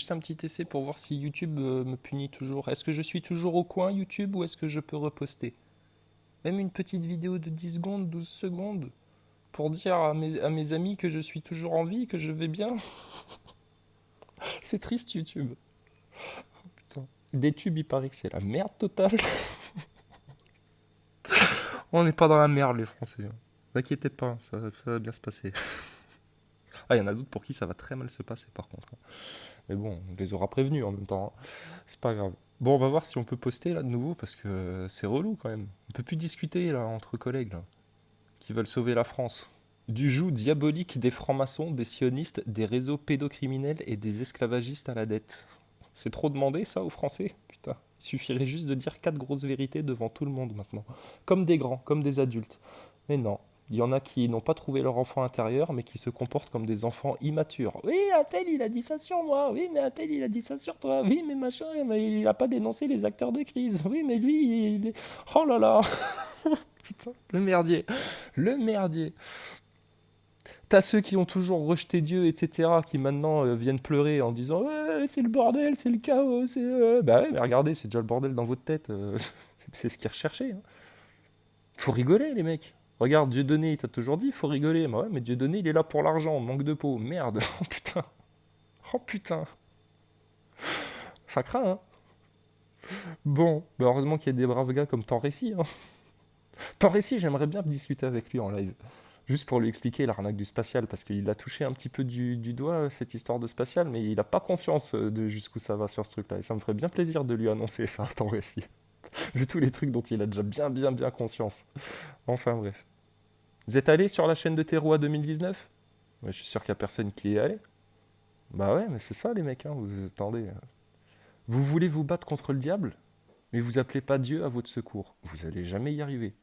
juste un petit essai pour voir si YouTube me punit toujours. Est-ce que je suis toujours au coin YouTube ou est-ce que je peux reposter? Même une petite vidéo de 10 secondes, 12 secondes, pour dire à mes amis que je suis toujours en vie, que je vais bien. C'est triste YouTube. Putain. Des tubes, il paraît que c'est la merde totale. On n'est pas dans la merde, les Français. N'inquiétez pas, ça va bien se passer. Ah, il y en a d'autres pour qui ça va très mal se passer par contre. Mais bon, on les aura prévenus en même temps, hein. C'est pas grave. Bon, on va voir si on peut poster là de nouveau parce que c'est relou quand même. On peut plus discuter là entre collègues là, qui veulent sauver la France. Du joug diabolique des francs-maçons, des sionistes, des réseaux pédocriminels et des esclavagistes à la dette. C'est trop demandé ça aux Français? Putain, il suffirait juste de dire quatre grosses vérités devant tout le monde maintenant. Comme des grands, comme des adultes. Mais non, il y en a qui n'ont pas trouvé leur enfant intérieur, mais qui se comportent comme des enfants immatures. Oui, un tel, il a dit ça sur moi. Oui, mais un tel, il a dit ça sur toi. Oui, mais machin, mais il a pas dénoncé les acteurs de crise. Oui, mais lui, il est... Oh là là. Putain, le merdier. Le merdier. T'as ceux qui ont toujours rejeté Dieu, etc., qui maintenant viennent pleurer en disant ouais, c'est le bordel, c'est le chaos, c'est... Bah ouais, mais regardez, c'est déjà le bordel dans votre tête. C'est ce qu'ils recherchaient, hein. Faut rigoler, les mecs. Regarde, Dieudonné, il t'a toujours dit, faut rigoler. Bah ouais, mais Dieudonné, il est là pour l'argent, manque de peau. Merde. Oh putain. Oh putain. Ça craint, hein. Bon, bah heureusement qu'il y a des braves gars comme Tanrécy, hein. Tanrécy, j'aimerais bien discuter avec lui en live. Juste pour lui expliquer l'arnaque du spatial, parce qu'il a touché un petit peu du doigt cette histoire de spatial, mais il a pas conscience de jusqu'où ça va sur ce truc-là. Et ça me ferait bien plaisir de lui annoncer ça, Tanrécy. Vu tous les trucs dont il a déjà bien conscience. Enfin bref. Vous êtes allé sur la chaîne de Terroir 2019? Ouais, je suis sûr qu'il y a personne qui y est allé. Bah ouais, mais c'est ça les mecs, hein, vous attendez. Vous voulez vous battre contre le diable, mais vous appelez pas Dieu à votre secours. Vous allez jamais y arriver.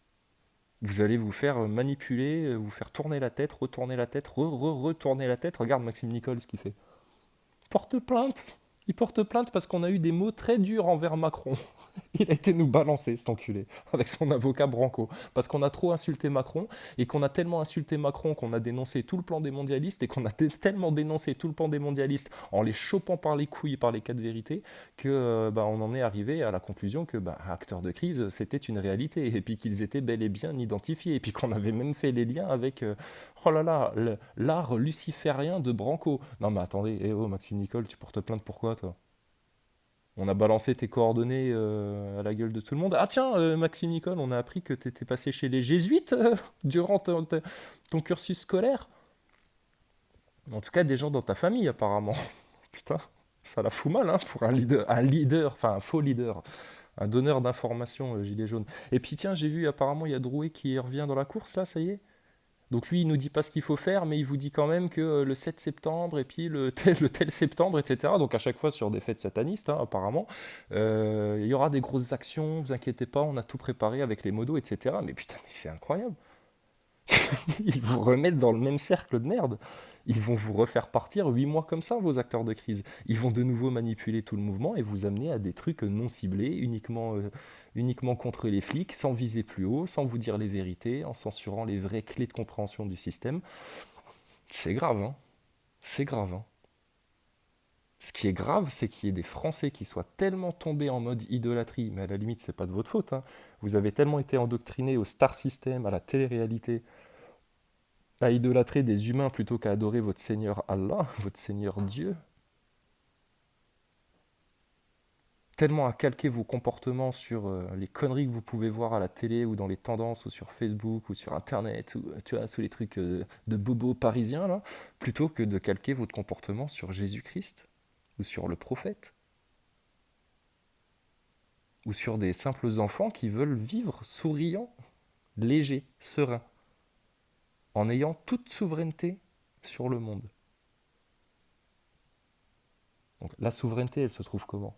Vous allez vous faire manipuler, vous faire tourner la tête, retourner la tête, retourner la tête. Regarde Maxime Nicole ce qu'il fait. Porte plainte. Il porte plainte parce qu'on a eu des mots très durs envers Macron. Il a été nous balancer, cet enculé, avec son avocat Branco. Parce qu'on a trop insulté Macron, et qu'on a tellement insulté Macron qu'on a dénoncé tout le plan des mondialistes, et qu'on a tellement dénoncé tout le plan des mondialistes en les chopant par les couilles par les quatre vérités, que bah, on en est arrivé à la conclusion que bah, acteurs de crise, c'était une réalité, et puis qu'ils étaient bel et bien identifiés, et puis qu'on avait même fait les liens avec, oh là là, l'art luciférien de Branco. Non mais attendez, eh oh Maxime Nicole, tu portes plainte pourquoi toi? On a balancé tes coordonnées à la gueule de tout le monde. Ah tiens, Maxime Nicole, on a appris que tu étais passé chez les jésuites durant ton cursus scolaire. En tout cas, des gens dans ta famille, apparemment. Putain, ça la fout mal, hein, pour enfin un faux leader, un donneur d'informations gilet jaune. Et puis tiens, j'ai vu, apparemment, il y a Drouet qui revient dans la course, là, ça y est. Donc lui, il nous dit pas ce qu'il faut faire, mais il vous dit quand même que le 7 septembre et puis le tel septembre, etc. Donc à chaque fois sur des fêtes satanistes, hein, apparemment, il y aura des grosses actions, vous inquiétez pas, on a tout préparé avec les modos, etc. Mais putain, mais c'est incroyable. Ils vous remettent dans le même cercle de merde. Ils vont vous refaire partir 8 mois comme ça, vos acteurs de crise. Ils vont de nouveau manipuler tout le mouvement et vous amener à des trucs non ciblés, uniquement contre les flics, sans viser plus haut, sans vous dire les vérités, en censurant les vraies clés de compréhension du système. C'est grave, hein. C'est grave, hein. Ce qui est grave, c'est qu'il y ait des Français qui soient tellement tombés en mode idolâtrie, mais à la limite, c'est pas de votre faute, hein. Vous avez tellement été endoctrinés au star system, à la télé-réalité, à idolâtrer des humains plutôt qu'à adorer votre Seigneur Allah, votre Seigneur Dieu, tellement à calquer vos comportements sur les conneries que vous pouvez voir à la télé ou dans les tendances ou sur Facebook ou sur Internet, ou tu vois, tous les trucs de bobos parisiens, là, plutôt que de calquer votre comportement sur Jésus-Christ ou sur le prophète ou sur des simples enfants qui veulent vivre souriants, légers, sereins, en ayant toute souveraineté sur le monde. Donc la souveraineté, elle se trouve comment?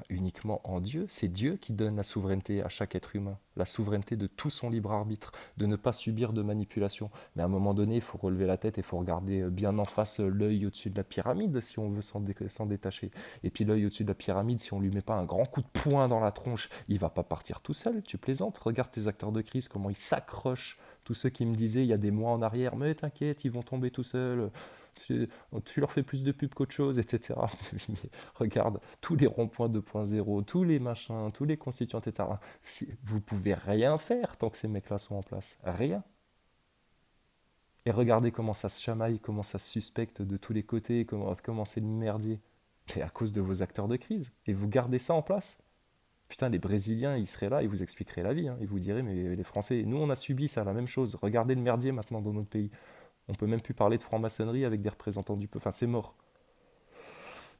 Uniquement en Dieu. C'est Dieu qui donne la souveraineté à chaque être humain, la souveraineté de tout son libre arbitre, de ne pas subir de manipulation. Mais à un moment donné, il faut relever la tête et il faut regarder bien en face l'œil au-dessus de la pyramide si on veut s'en détacher. Et puis l'œil au-dessus de la pyramide, si on lui met pas un grand coup de poing dans la tronche, il va pas partir tout seul, tu plaisantes. Regarde tes acteurs de crise, comment ils s'accrochent Tous ceux qui me disaient il y a des mois en arrière, mais t'inquiète, ils vont tomber tout seuls, tu leur fais plus de pub qu'autre chose, etc. Mais regarde, tous les ronds-points 2.0, tous les machins, tous les constituants, etc. Vous pouvez rien faire tant que ces mecs-là sont en place. Rien. Et regardez comment ça se chamaille, comment ça se suspecte de tous les côtés, comment c'est le merdier. Mais à cause de vos acteurs de crise. Et vous gardez ça en place. Putain, les Brésiliens, ils seraient là, ils vous expliqueraient la vie. Hein. Ils vous diraient, mais les Français, nous on a subi ça, la même chose. Regardez le merdier maintenant dans notre pays. On peut même plus parler de franc-maçonnerie avec des représentants du peuple. Enfin, c'est mort.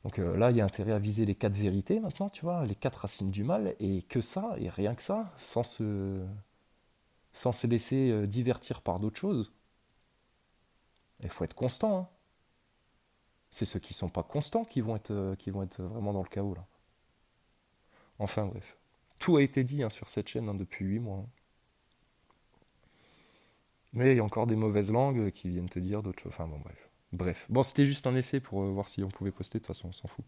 Donc là, il y a intérêt à viser les quatre vérités maintenant, tu vois, les quatre racines du mal, et que ça, et rien que ça, sans se laisser divertir par d'autres choses. Il faut être constant. Hein. C'est ceux qui sont pas constants qui vont être vraiment dans le chaos là. Enfin bref. Tout a été dit hein, sur cette chaîne hein, depuis 8 mois. Hein. Mais il y a encore des mauvaises langues qui viennent te dire d'autres choses. Enfin bon bref. Bref. Bon, c'était juste un essai pour voir si on pouvait poster, de toute façon on s'en fout.